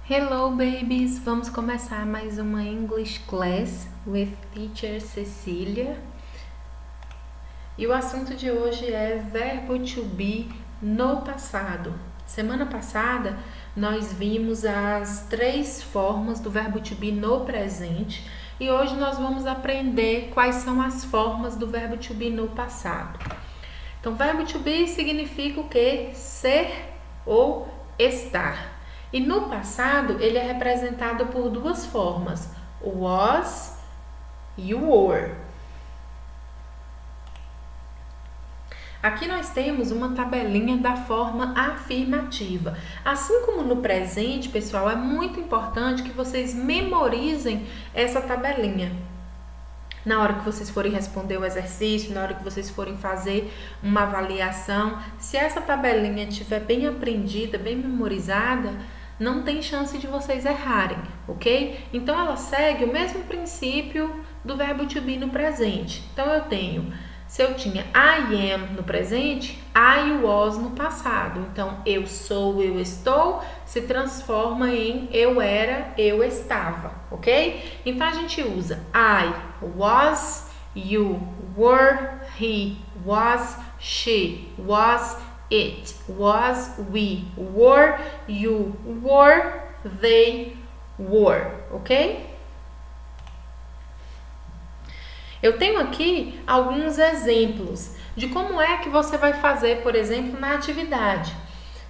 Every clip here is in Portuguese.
Hello babies, vamos começar mais uma English class with teacher Cecília. E o assunto de hoje é verbo to be no passado. Semana passada nós vimos as 3 formas do verbo to be no presente e hoje nós vamos aprender quais são as formas do verbo to be no passado. Então, verbo to be significa o quê? Ser ou estar. E no passado, ele é representado por 2 formas, o was e o were. Aqui nós temos uma tabelinha da forma afirmativa. Assim como no presente, pessoal, é muito importante que vocês memorizem essa tabelinha. Na hora que vocês forem responder o exercício, na hora que vocês forem fazer uma avaliação, se essa tabelinha estiver bem aprendida, bem memorizada, não tem chance de vocês errarem, ok? Então, ela segue o mesmo princípio do verbo to be no presente. Então, se eu tinha I am no presente, I was no passado. Então, eu sou, eu estou, se transforma em eu era, eu estava, ok? Então, a gente usa I was, you were, he was, she was, it was, we were, you were, they were, ok? Eu tenho aqui alguns exemplos de como é que você vai fazer, por exemplo, na atividade.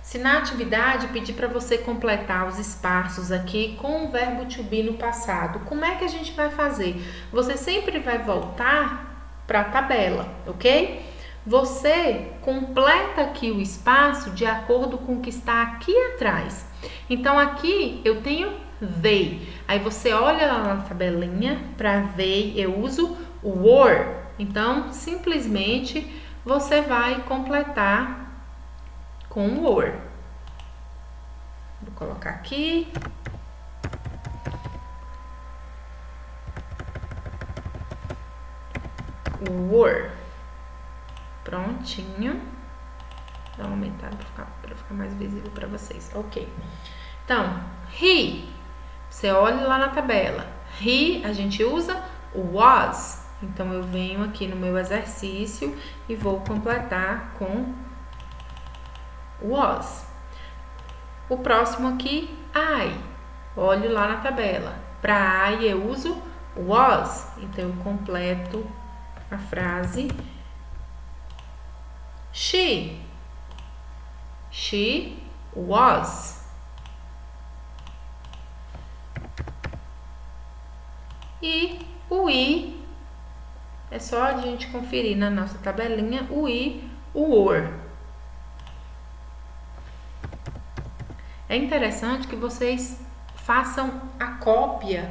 Se na atividade pedir para você completar os espaços aqui com o verbo to be no passado, como é que a gente vai fazer? Você sempre vai voltar para a tabela, ok? Você completa aqui o espaço de acordo com o que está aqui atrás. Então, aqui eu tenho they. Aí você olha lá na tabelinha para they, eu uso o were. Então, simplesmente você vai completar com o were. Vou colocar aqui. Were. Prontinho. Dá uma aumentada para ficar mais visível para vocês. Ok. Então, he. Você olha lá na tabela. He, a gente usa o was. Então, eu venho aqui no meu exercício e vou completar com was. O próximo aqui, I. Olho lá na tabela. Para I, eu uso was. Então, eu completo a frase she. She was. E o I, é só a gente conferir na nossa tabelinha o I, o were. É interessante que vocês façam a cópia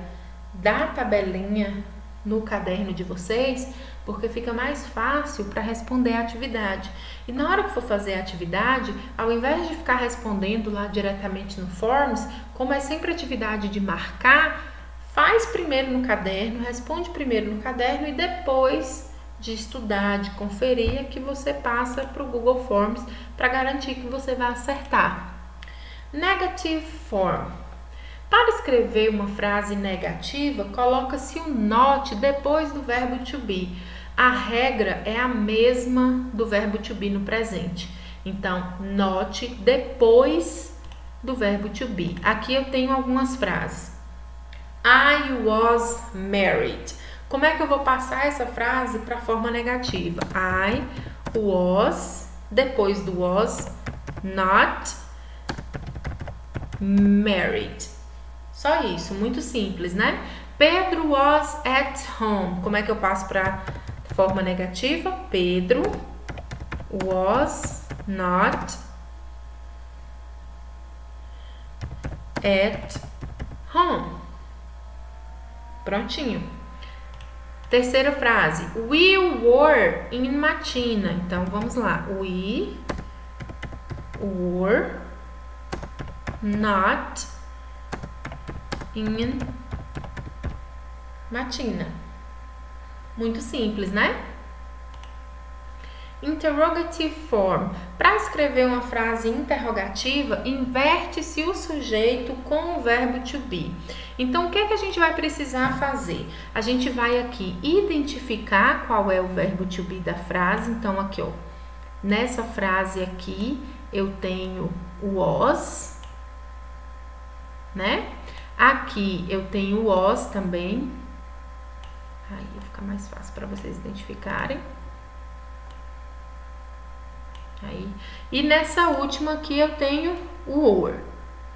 da tabelinha no caderno de vocês, porque fica mais fácil para responder a atividade. E na hora que for fazer a atividade, ao invés de ficar respondendo lá diretamente no Forms, como é sempre atividade de marcar, faz primeiro no caderno, responde primeiro no caderno e depois de estudar, de conferir, é que você passa para o Google Forms para garantir que você vai acertar. Negative form. Para escrever uma frase negativa, coloca-se um not depois do verbo to be. A regra é a mesma do verbo to be no presente. Então, not depois do verbo to be. Aqui eu tenho algumas frases. I was married. Como é que eu vou passar essa frase para a forma negativa? I was, depois do was, not married. Só isso, muito simples, né? Pedro was at home. Como é que eu passo para forma negativa? Pedro was not at home. Prontinho. Terceira frase. We were in Matina. Então, vamos lá. We were not in Matina. Muito simples, né? interrogative form. Para escrever uma frase interrogativa, inverte-se o sujeito com o verbo to be. Então, o que é que a gente vai precisar fazer? A gente vai aqui identificar qual é o verbo to be da frase. Então, aqui, ó, nessa frase aqui, eu tenho o was, né? Aqui eu tenho o was também. Aí fica mais fácil para vocês identificarem. Aí. E nessa última aqui eu tenho o were.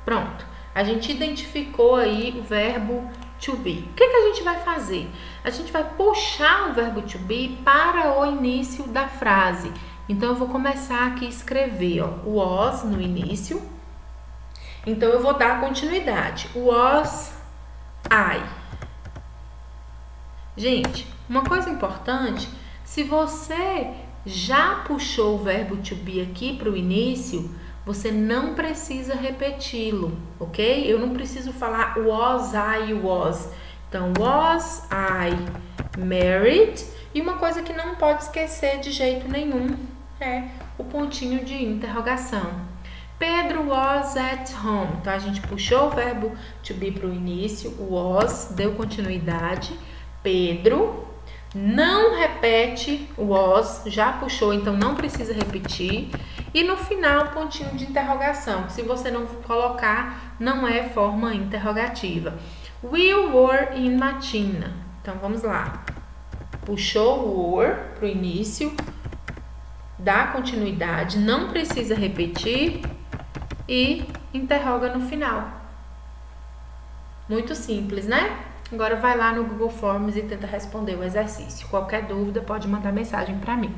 Pronto. A gente identificou aí o verbo to be. O que a gente vai fazer? A gente vai puxar o verbo to be para o início da frase. Então, eu vou começar aqui a escrever, ó, o was no início. Então, eu vou dar continuidade. Was I. Gente, uma coisa importante, se você já puxou o verbo to be aqui para o início, você não precisa repeti-lo, ok? Eu não preciso falar was I was. Então, was I married? E uma coisa que não pode esquecer de jeito nenhum é o pontinho de interrogação. Pedro was at home. Então, a gente puxou o verbo to be para o início, o was, deu continuidade. Pedro, não repete o was, já puxou, então não precisa repetir. E no final, pontinho de interrogação. Se você não colocar, não é forma interrogativa. We were in Matina. Então, vamos lá. Puxou o were para o início, dá continuidade, não precisa repetir e interroga no final. Muito simples, né? Agora vai lá no Google Forms e tenta responder o exercício. Qualquer dúvida pode mandar mensagem para mim.